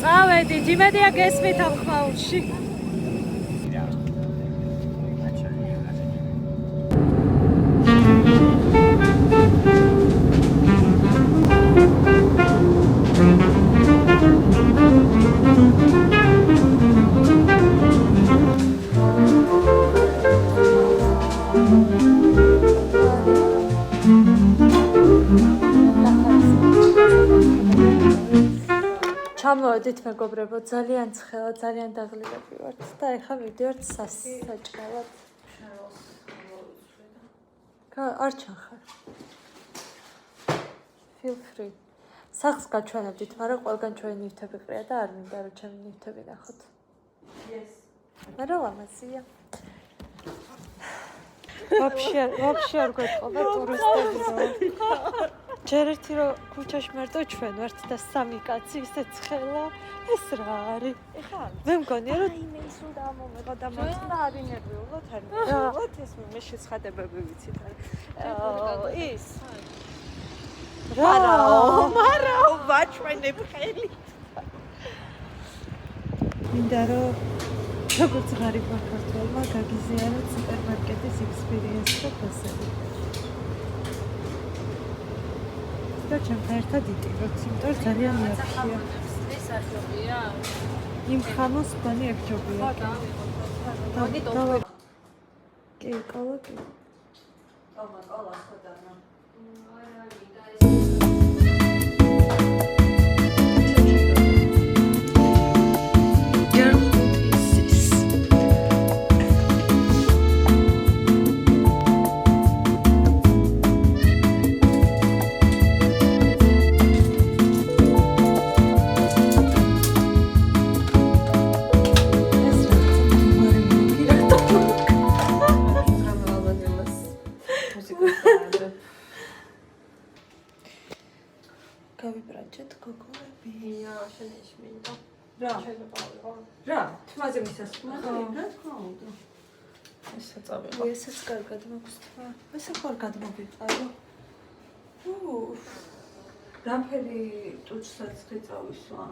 წავედით, იმედია გესმით ამ ხმაურში. ჩამოვედით მეგობრებო, ძალიან ცხელა, ძალიან დაღლილები ვართ და ეხლა ვიდივართ სასაჭმელად. არ ჩახარ. Feel free. სახლს გაჩვენებდით, მაგრამ ყველგან ჩვენი ნივთები ყრია და არ მინდა რომ ჩემი ნივთები ნახოთ. Yes. მაგრამ ლამაზია. Вообще არ გვეთყობა ტურისტები. ჯერ ერთი რომ ქუჩაში მარტო ჩვენ ვართ და სამი კაცი ისე ცხელა, ეს რა არის? მე მგონია რომ მე ისო დამომეღო და მოწდა არ ინერვიულოთ, არ ინერვიულოთ, ეს მე შეცხადებები ვიცით არის. ის მარაო, ვაჩვენებ ხელი. მინდა რომ როგორც ღარიბმა ქართველმა გაგიზიაროთ სუპერმარკეტის ექსპერიენსი და ფასები. და ჩემთან ერთად იტიროთ, იმიტომ რომ ძალიან მეაფშია. ეს არ ჯობია? იმ ხამოს ბანი აქ ჯობია. კი, კოლა კი. კოლა ხოდანა. გავიბრაჭეთ გოგოები. შენიშმინდა. რა, თმაზე მისასხმა რა თქმა უნდა. ესა წავიღო. ესაც კარგად მაქვს თმა. ესა კარგად მოგიყარო. რამფერი ტუჩსაც ხეწავისვა.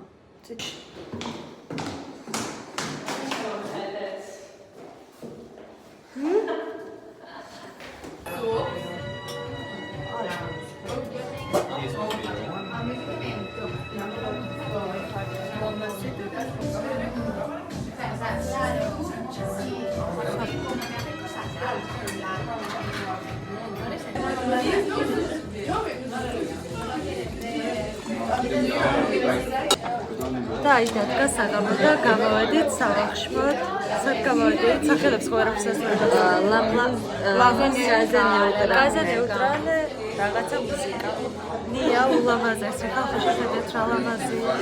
და აი დადგა საღამო და გამოვედით სავახშმოდ. სად გამოვედით? სახელებს ხო არ აქვს ასწავლება. გაზე ნეუტრალე რაღაცა მუსიკა. ნია ულამაზესი, ხალხი შეხედეთ რა ლამაზია.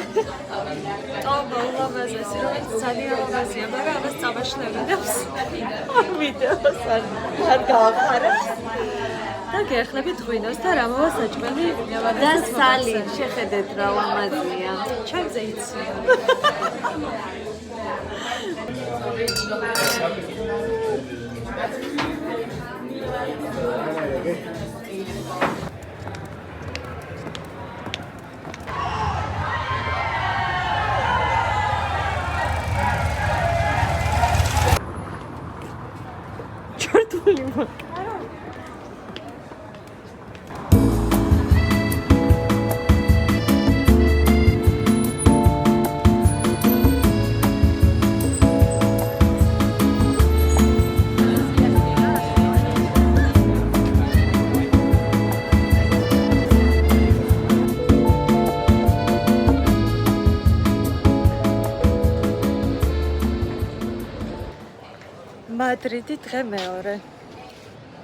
ტობა ულამაზესი, რომელიც ძალიან ლამაზია, მაგრამ ამას წამაშლებინებს. ვიდეოს არ გავახარებს. და გეახლებით ღვინოს და რა მოვა საჭმელი და სალი, შეხედეთ რა ლამაზია. ჩემზე იცი. ჩართული მაქვს. მადრიდი დღე მეორე.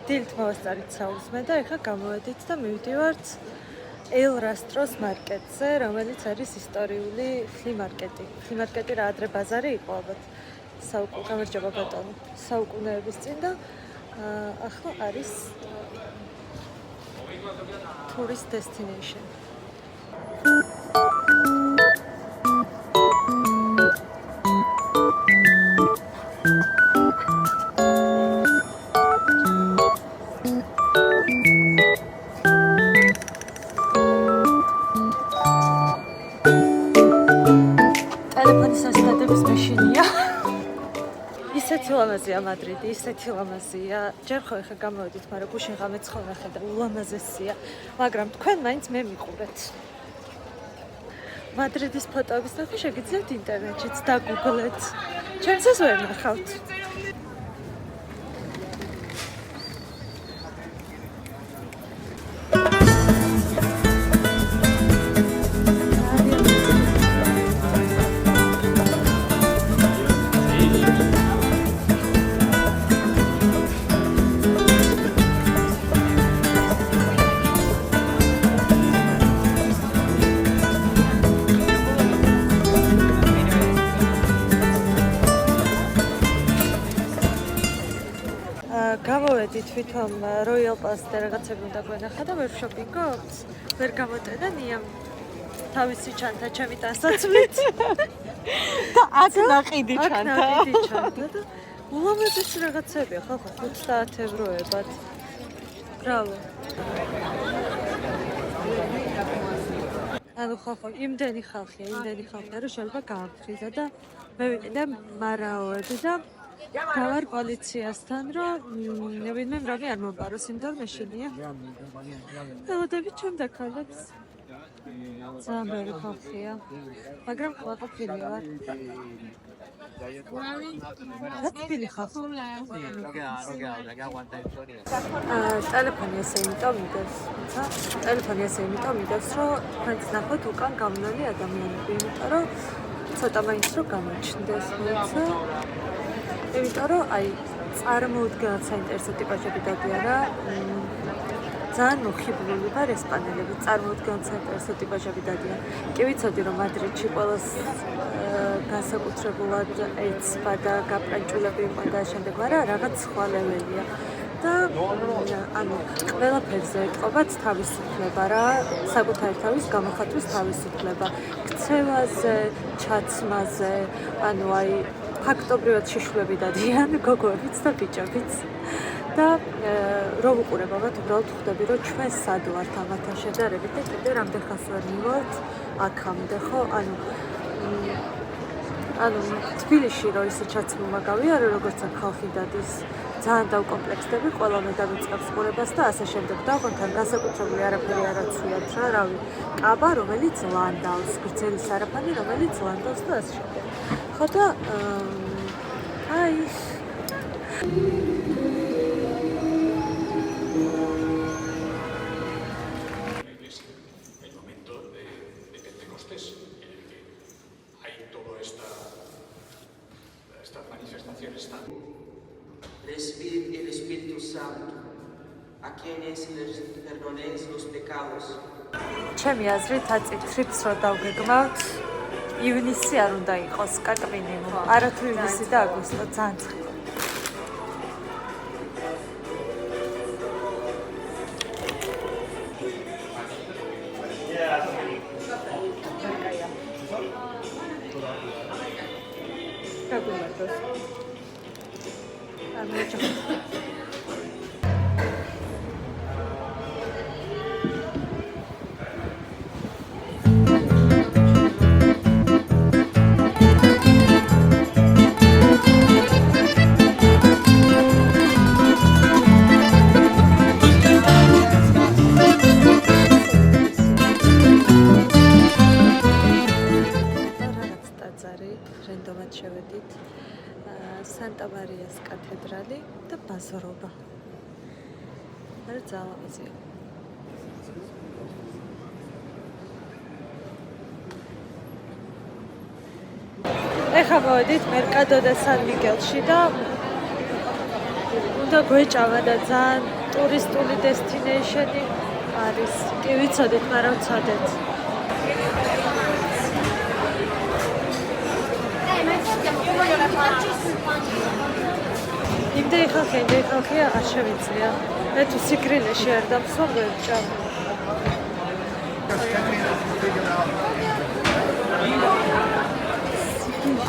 დილით მოვასწარით საუზმე და ეხლა გამოვედით და მივდივართ ელ რასტროს მარკეტზე, რომელიც არის ისტორიული ფლიმარკეტი. ფლიმარკეტი რა ადრე ბაზარი იყო ალბათ. გამარჯობა ბატონო. საუკუნეების წინ და ახლა არის tourist destination. ტელეფონის ასდადების მეშინია. ისეთი ლამაზია მადრიდი, ისეთი ლამაზია. ჯერ ხო ეხა გამოვედით, მაგრამ გუშინ ღამეც ხო ნახე და ულამაზესია. მაგრამ თქვენ მაინც მე მიყურეთ. მადრიდის ფოტოების ნახვა შეგიძლიათ ინტერნეტშიც დაგუგლეთ. ჩვენსაც ვერ ნახავთ. გამოვედი თვითონ Royal Pass-ზე რაღაცები უნდა გვენახა და ვერ შოპინგობთ. ვერ გამოტენა ნიამ თავისი ჩანთა ჩემი დასაცვლით. და აქ ნაყიდი ჩანთა. აქ ნაყიდი ჩანთა და ულამაზესი რაღაცებია, ხალხო 50 ევროებად. ბრავო. ანუ ხალხო, იმდენი ხალხია, რომ შეიძლება გააფრიზა და მე ვიყიდე მარაოები და გავარ პოლიციასთან, რომ ვინმე მრავი არ მომპაროს, იმიტომ რომ მეშინია. ველოდებით ჩემ დაქალებს. ძალიან ბევრი ხალხია, მაგრამ ყოფილი ვარ. რა თბილი ხალხი? ტელეფონი ესე იმიტომ მიდევს, რომ თქვენც ნახოთ უკან გამნოლი ადამიანები, იმიტომ რომ ცოტა მაინც რომ გამოჩნდეს, მოიცა. იმიტომ რომ აი წარმოუდგენლად საინტერესო ტიპაჟები დადიან რა. ძალიან მოხიბლული ვარ ესპანელები, წარმოუდგენლად საინტერესო ტიპაჟები დადიან. კი ვიცოდი რომ მადრიდში ყველას განსაკუთრებულად ეცვა და გაპრანჭულები იყვნენ და შემდეგ, მაგრამ რაღაც სხვა ლეველია. და ანუ ყველაფერზე ეთყობათ თავისუფლება რა, საკუთარი თავის გამოხატვის თავისუფლება. ქცევაზე, ჩაცმაზე, ანუ აი ფაქტობრივად შიშვლები დადიან გოგოებიც და ბიჭებიც. და რო ვუყურებ ალბათ უბრალოდ ხვდები რომ ჩვენ სად ვართ ამათთან შედარებით და კიდე რამდენ ხანს ვერ მივართ აქამდე ხო ანუ თბილისში რო ისე ჩაცმულმა გავიარე როგორც აქ ხალხი დადის ძალიან დავკომპლექსდები ყველანაირ დავიწყებს ყურებას და ასე შემდეგ და ოღონდ განსაკუთრებული არაფერი არ აცვიათ რა რავი კაბა რომელიც ლანდავს გრძელი სარაფანი რომელიც ლანდავს და ასე შემდეგ ხო და აი Recibid el Espíritu Santo, a quienes les perdonéis los pecados. ჩემი აზრით აწითრებს რომ დავგეგმავთ ივნისი არ უნდა იყოს კაკმინიმუმ არათუ ივნისი და აგვისტო ძალიან ცხელი შევედით სანტა მარიას კათედრალი და ბაზრობა. არა ძალიან ლამაზია. ეხლა მოვედით მერკადო და სან მიგელში და უნდა გვეჭამა და ძალიან ტურისტული დესტინეიშენი არის. კი ვიცოდით, მაგრამ ვცადეთ. იმდენი ხალხია არ შევიძლია. მე თუ სიგრილეში არ დამსვა ვერ ვჭამ.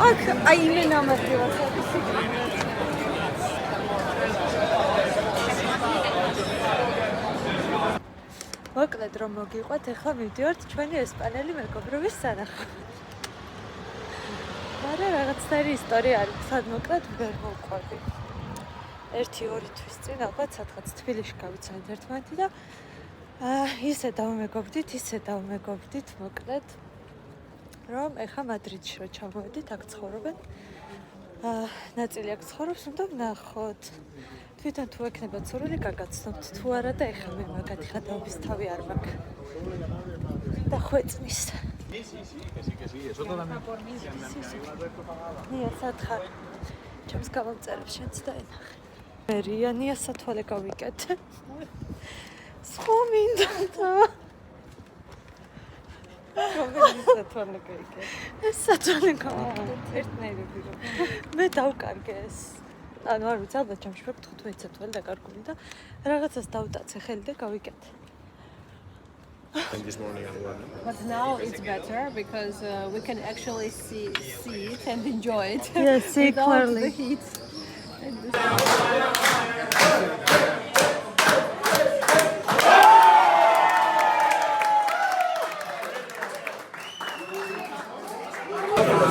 აქ აი მე ნამატივას მოკლედ რომ მოგიყვათ, ეხლა მივდივართ ჩვენი ესპანელი მეგობრობის სანახავად. ნაკლისფერი ისტორია არის, სად მოკლედ ვერ მოვყვები. 1-2 თვის წინ ალბათ სადღაც თბილისში გავიცანით ერთმანეთი და ისე დავმეგობრდით მოკლედ, რომ ეხა მადრიდში რო ჩამოვედით, აქ ცხოვრობენ. ნაწილი აქ ცხოვრობს, უნდა ვნახოთ. თვითონ თუ ექნება ცურვილი, გაგაცნობთ თუ არა და ეხა მე მაგათი ხადაობის თავი არ მაქვს. და ხვეწნის. ნია სათხარ. ჩემს გამომწერებს შენც დაენახე. მერიანია სათვალე გავიკეთე. სხვა მინდოდა. რომელი სათვალე გავიკეთე? ეს სათვალე გავიკეთე. ერთნაირები რომ. მე დავკარგე ეს. ანუ არ ვიცი, ალბათ ჩემში ვარ 15 სათვალე დაკარგული და რაღაცას დავტაცე ხელი და გავიკეთე. And this morning as well. But now it's better because we can actually see it and enjoy it. Yes, see without clearly. the heat.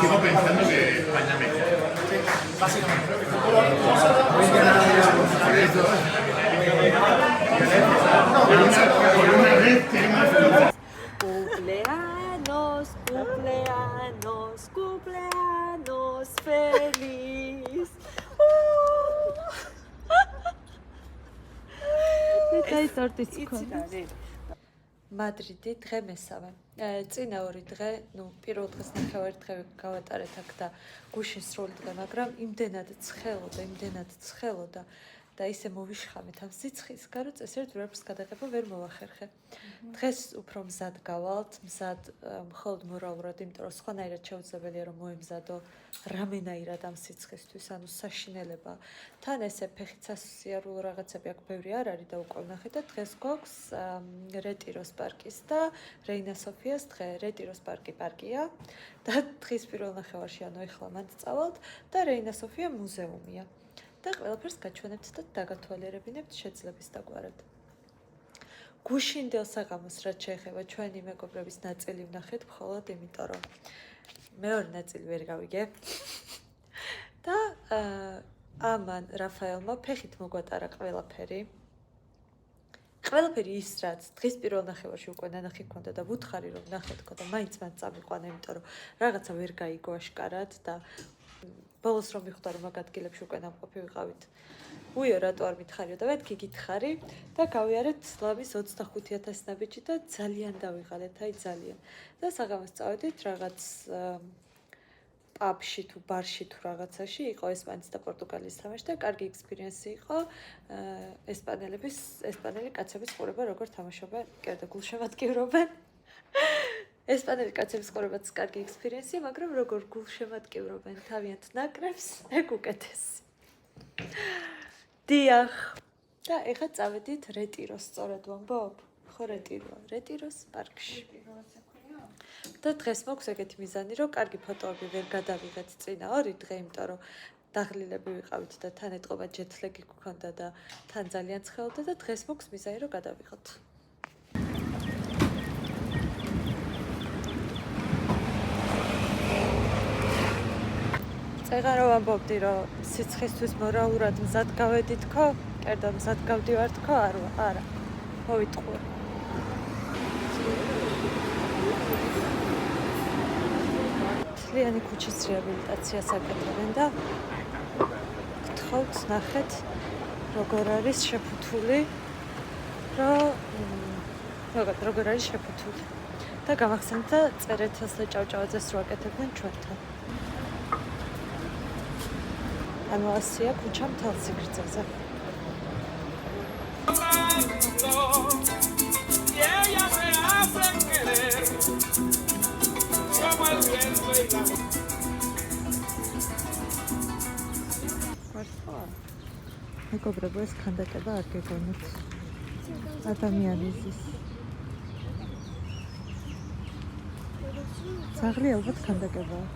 Sigo pensando que España mejor. Básicamente. Por una vez tenemos cumpleaños feliz. ეს ტორტის მქონდა. მადრიდი დღე მესამე. წინა 2 დღე, პირველ დღეს ნახევარი დღე გავატარეთ აქ და გუშინ სრული დღე, მაგრამ იმდენად ცხელოდა და ისე მოვიშხამეთ ამ სიცხისგან, რომ წესრიგ ვერაფერს გადაღება ვერ მოვახერხე. დღეს უფრო მზად გავალთ, მხოლოდ მორალურად, იმიტომ რომ სხვანაირად შეუძლებელია რომ მოემზადო რამენაირად ამ სიცხისთვის, ანუ საშინელება. თან ესე ფეხით სასიარულო რაღაცები აქ ბევრი არ არის და უკვე ვნახეთ და დღეს გვაქვს რეტიროს პარკის და რეინა სოფიას დღე. რეტიროს პარკია და დღის პირველ ნახევარში, ანუ ეხლა მანდ წავალთ და რეინა სოფია მუზეუმია. და ყველაფერს გაჩვენებთ და დაგათვალიერებინებთ შეძლების დაგვარად. გუშინდელ საღამოს რაც შეეხება ჩვენი მეგობრების ნაწილი ვნახეთ მხოლოდ იმიტომ რომ მეორე ნაწილი ვერ გავიგე. და ამან რაფაელმა ფეხით მოგვატარა ყველაფერი. ყველაფერი ის რაც დღის პირველ ნახევარში უკვე ნანახი ქონდა და ვუთხარი რომ ნახეთ ხო და მაინც მან წამიყვანა, იმიტომ რომ რაღაცა ვერ გაიგო აშკარად და ბოლოს რომ მივხვდა რომ მაგ ადგილებში უკვე ნამყოფი ვიყავით. უიო რატო არ მითხარიო და მეთქი გითხარი და გავიარეთ ლამის 25,000 ნაბიჯი და ძალიან დავიღალეთ, აი ძალიან. და საღამოს წავედით რაღაც პაბში თუ ბარში თუ რაღაცაში, იყო ესპანეთის და პორტუგალიის თამაში და კარგი ექსპერიენსი იყო. ესპანელი კაცების ყურება როგორ თამაშობენ, კერდა გულშემატკივრობენ. ესპანელი კაცების ყურებაც კარგი ექსპერიენსია, მაგრამ როგორ გულშემატკივრობენ თავიანთ ნაკრებს, ეგ უკეთესი. დიახ. და ეხლა წავედით რეტიროს, სწორად ვამბობ? ხო რეტიროა, რეტიროს პარკში. და დღეს მაქვს ეგეთი მიზანი, რომ კარგი ფოტოები ვერ გადავიღეთ წინა 2 დღე, იმიტომ რომ დაღლილები ვიყავით და თან ეტყობა ჯეთლეგი გქონდა და თან ძალიან ცხელდა და დღეს მაქვს მიზანი, რომ გადავიღოთ. წეღარო ვამბობდი, რომ სიცხისთვის მორალურად მზად გავედით ხო? კერდა მზად გავდივართ ხო? არა. მოვიტყუე. მთლიანი ქუჩის რეაბილიტაციას აკეთებენ და გთხოვთ ნახეთ როგორ არის შეფუთული, როგორ არის შეფუთული. და გამახსენთ და წერეთ ასლე ჭავჭავაძეს რო აკეთებდნენ ჩვენთან. ანუ ასია ქუჩა მთელ სიგრძეზე. მეგობრებო, ეს ქანდაკება არ გეგონოთ. ადამიანი ზის. ძაღლი ალბათ ქანდაკებაა.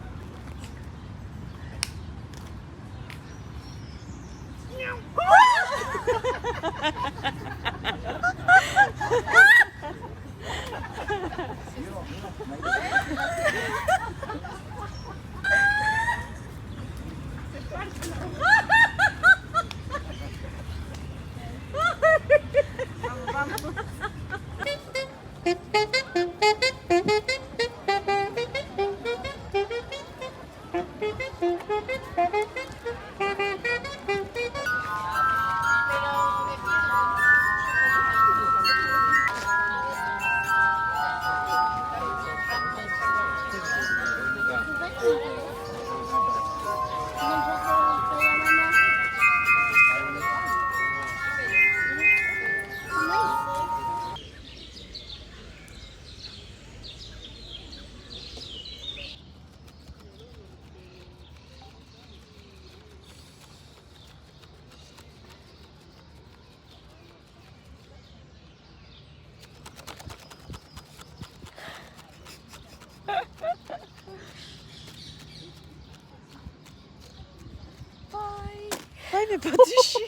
Fajne patyši.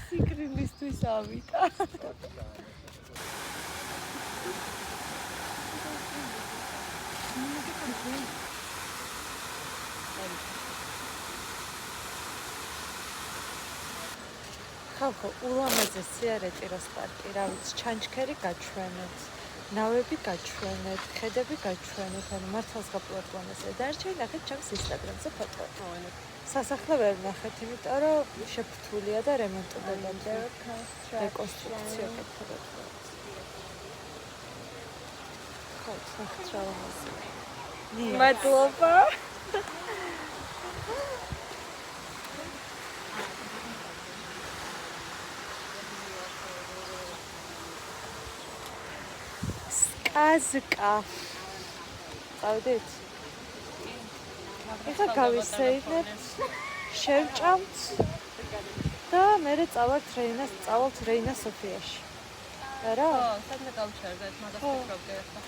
Sikrylistvis avita. ხალხო, ულამაზესი არ ეტიროს პარკი, რა ვიცი, ჩანჩქერი გაჩვენეთ, ნავები გაჩვენეთ, ხედები გაჩვენეთ, ანუ მართლაც გაპლატვანეს. დარჩენი ნახეთ ჩემს ინსტაგრამზე ფოტო. სასახლე ვერ ნახეთ, იმიტომ რომ შეფრთულია და რემონტობამდე რეკონსტრუქცია კეთდება. ხო, ნახეთ რა ლამაზია. მადლობა. Azka. Წავდით? ეხლა გავისეირნებთ, შევჭამთ და მერე წავალთ რეინა სოფიაში. არა? ხო, სანდა გავჩერდეთ, მაგას ვფიქრობდი ახლა.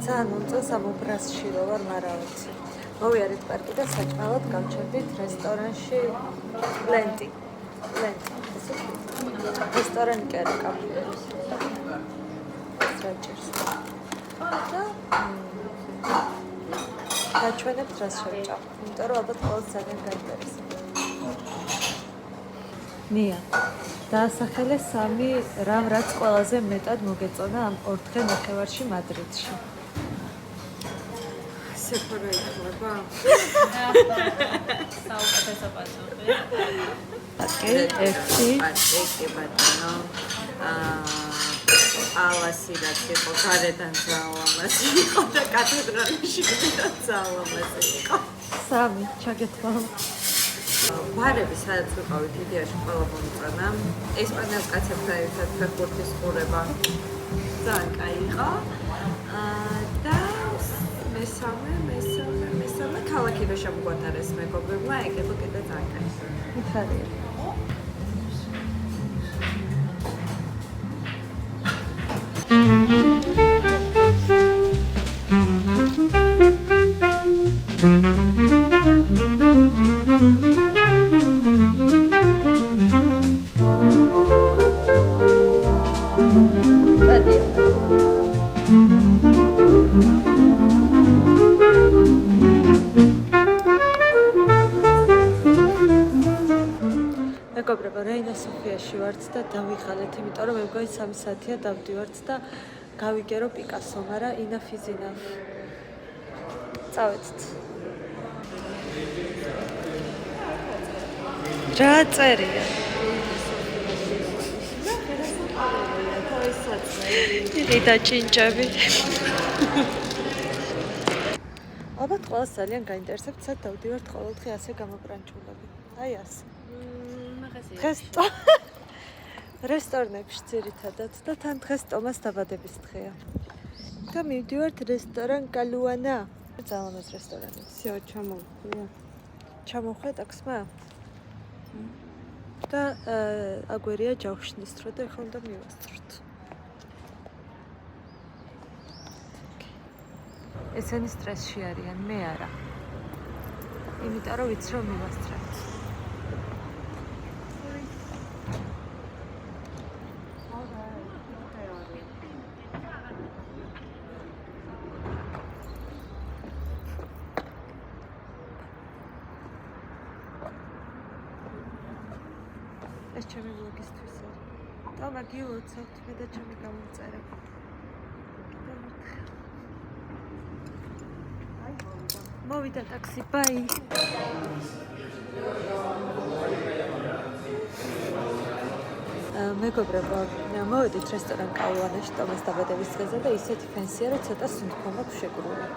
ძალიან მომწონს ამ უბრასში რო ვარ, მაგრამ ვიცი. მოვიარეთ პარკი და საჭმელად გავჩერდით რესტორანში ლენტი. რესტორანი კი არა, კაფე. საჭირს. და გაჩვენებთ რას შევჭამ. იმიტომ რომ ალბათ ყოველს ძალიან გაინტერესებს. ნია. დაასახელე 3 რამ, რაც ყველაზე მეტად მოგეწონა ამ 4 დღე ნახევარში მადრიდში. სეფორა იხლება? საუკეთესო პასუხი. პატეკი ბატონო. ალასი რაც იყო, გარედან ძალამაზი იყო და კათედრალში ძალიან ლამაზი იყო. 3 ჩაგეთვალ. ბარები სადაც ვიყავით, იდეაში ყველა მომწონა. ესპანელს კაცებთან ერთად ფეხბურთის ყურება ძალიან კაი იყო. და მესამე ქალაქი რო შემოგვატარეს მეგობრებმა, ეგ იყო კიდე ძალიან კაი. მიხარია. მეგობრებო, რეინა სოფიაში ვართ და დავიღალეთ, იმიტომ რომ მე მგონი 3 საათია დავდივართ და გავიგერო პიკასო, მაგრამ enough is enough. წავედით. რა წერია? დიდი დაჭინჭები. ალბათ ყველას ძალიან გაინტერესებთ, სად დავდივართ ყოველდღე ასე გამაბრანჩულები. აი ასე. დღეს რესტორნებში ძირითადად და თან დღეს ტომას დაბადების დღეა. და მივდივართ რესტორან კალუანა. ძალიან ლამაზ რესტორანი. всё, ჩამოვხვია. ჩამოვხვია ტაქსმა? და აგვერია ჯავშნის დრო და ეხლა უნდა მივასწროთ. ესენი სტრესში არიან, მე არა. იმიტომ რომ ვიცი რომ მივასწრებთ. ეს ჩემი ვლოგისთვის არის. და მაგილოცავთ მე და ჩემი გამომწერა. მოვიდა ტაქსი, ბაი. მეგობრებო, მოვედით რესტორან კალუანაში ტომას დაბადების დღეზე და ისეთი ფენსია, რომ ცოტა სუნთქვა მაქვს შეგრული.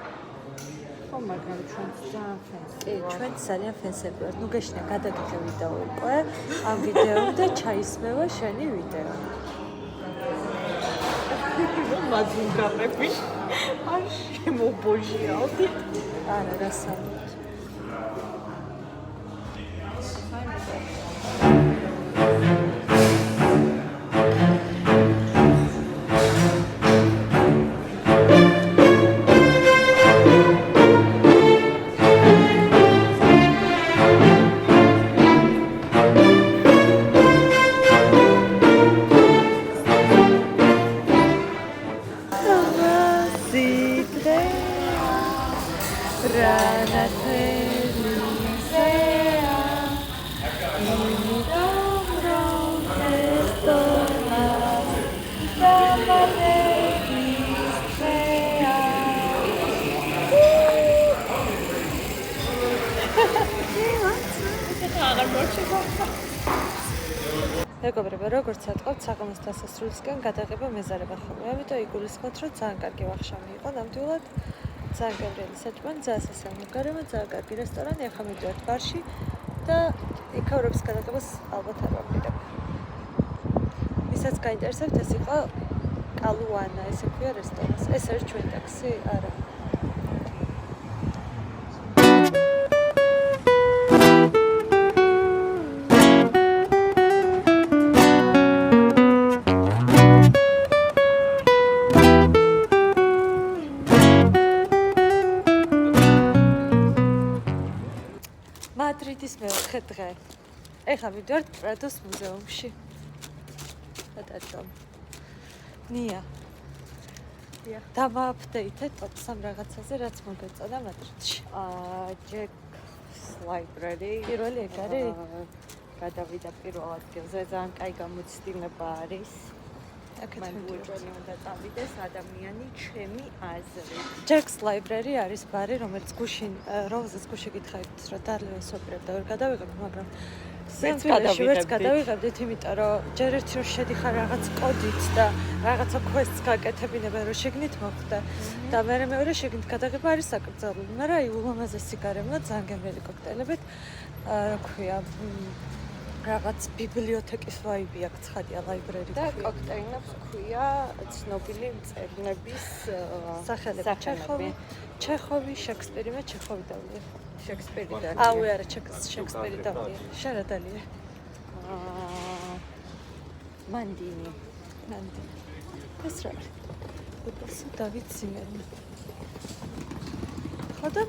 ხო, მაგრამ ჩვენ ძალიან ფენსია. ჩვენ ძალიან ფენსები ვართ. ნუ გეშნა გადაგიღე ვიდეო უკვე. ამ ვიდეომდე ჩაისმევა შენი ვიდეო. მაგინ გაფები. არ შემობოჟიალდი. არა, რასაუბრობთ. მეგობრებო, როგორც ატყობთ, საღამოს დასასრულისკენ გადაღება მეზარება ხოლმე. ამიტომ იგულისხმოთ, რომ ძალიან კარგი ვახშამი იყო. ნამდვილად ძალიან გემრიელი საჭმელი, ძალიან სასიამოვნო გარემო, ძალიან კარგი რესტორანი. ახლა მივდივართ ბარში და იქაურების გადაღებას ალბათ არ ვაპირებ. ვისაც გაინტერესებთ, ეს იყო კალუანა, ესე ქვია რესტორანს. ეს არის ჩვენი ტაქსი, არა. მადრიდის მეოთხე დღე. ეხლა მივდივართ პრადოს მუზეუმში. ნია. დამააპდეითე ტოპსამ რაღაცაზე, რაც მოგეწონა მადრიდში. Jack's Library. პირველი ეგ არის? გადავიდა პირველ ადგილზე, ძალიან კაი გამოცდილება არის. აქეთ მან მივდივართ. უეჭველი უნდა წავიდეს ადამიანი ჩემი აზრით. Jack's Library არის ბარი, რომელიც გუშინ, რომელზეც გუშინ გითხარით, რომ დარლევას ოპერებდა ვერ გადავიღებ, მაგრამ ვერც გადავიღებდით, იმიტომ რომ ჯერ ერთი რომ შედიხარ რაღაც კოდით და რაღაცა quest-ს გაკეთებინება, რომ შეგნით მოხდა და მეორე შეგნით გადაღება არის საკრძალული, მაგრამ აი ულამაზესი გარემო, ძალიან გემრიელი კოქტეილებით, რა ქვია, რაღაც ბიბლიოთეკის ვაიბი აქვს, ცხადია, library და კოქტეილებს ქვია ცნობილი მწერლების სახელები. ჩეხოვი, შექსპირი, მე ჩეხოვი დავлия. შექსპირი და აუ არა, შექსპირი დავлия. შარადალია. მანდინი. ეს რა არის? უდასო დავით ზიმერმა. ხოდა?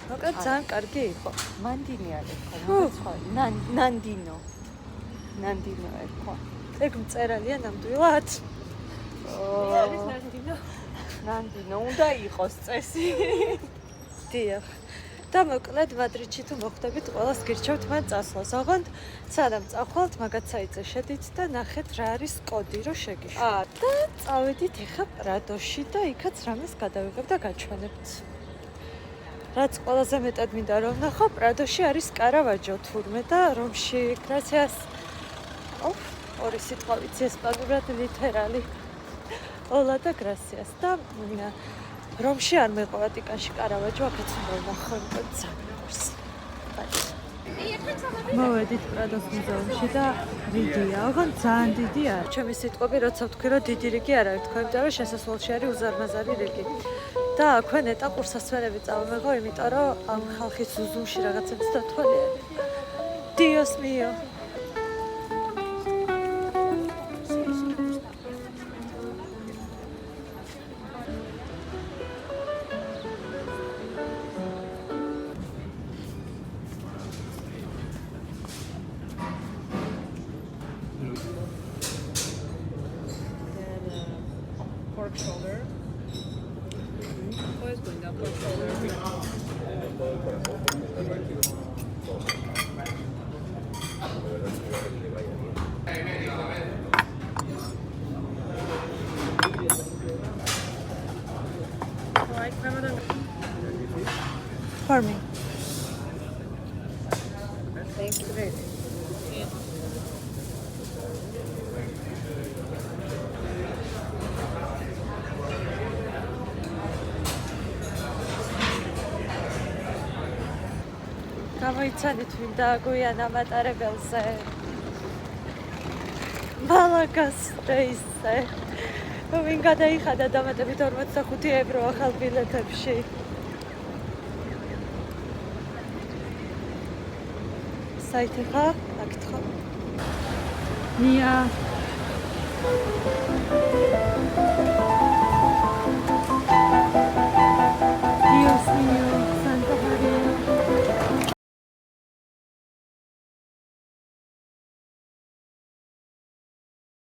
მოკლედ ძალიან კარგი იყო. მანდინი არის ხო? სხვა ნანდინო. ნანდინო ერქვა. ეგ მწერალია ნამდვილად? არის ნანდინო. ნანდინო უნდა იყოს წესი. დიახ. და მოკლედ მადრიდში თუ მოხვდებით, ყველას გირჩევთ მან წასვლას. ოღონდ სანამ წახვალთ, მაგაცაიძე შედით და ნახეთ რა არის კოდი, რომ შეგიშვათ. და წავედით ეხა პრადოში და იქაც რამეს გადავიღებ და გაჩვენებთ. რაც ყველაზე მეტად მინდა რომ ნახო, პრადოში არის კარავაჯო თურმე და რომში გრაციას. ორი სიტყვა ვიცი ესპანურად ლიტერალი. ოლა და გრაციას და რომში არ მეყვა ვატიკანში კარავაჯო, აქაც უნდა ვნახო, იმიტომ ძალიან მყავს. მოვედით პრადოს მუზეუმში და რიგია, ოღონდ ძალიან დიდი არის. ჩემი სიტყვები როცა ვთქვი, რომ დიდი რიგი არ არის, თქვენ იმიტომ რომ შესასვლელში არის უზარმაზარი რიგი. და აქვე ნეტა კურსასმენები წავმეღო, იმიტომ რომ ამ ხალხის ზუზუმში რაღაცებს დათვალიერე. Dios mío. Pork shoulder. Always going down pork shoulder. აი ქვემოდან For me. Thank you very much. გამოიცანით ვინ დააგვიანა მატარებელზე. მალაგას რეისზე. ვინ გადაიხადა დამატებით 45 ევრო ახალ ბილეთებში. საით ხა? აქ ხო. ნია.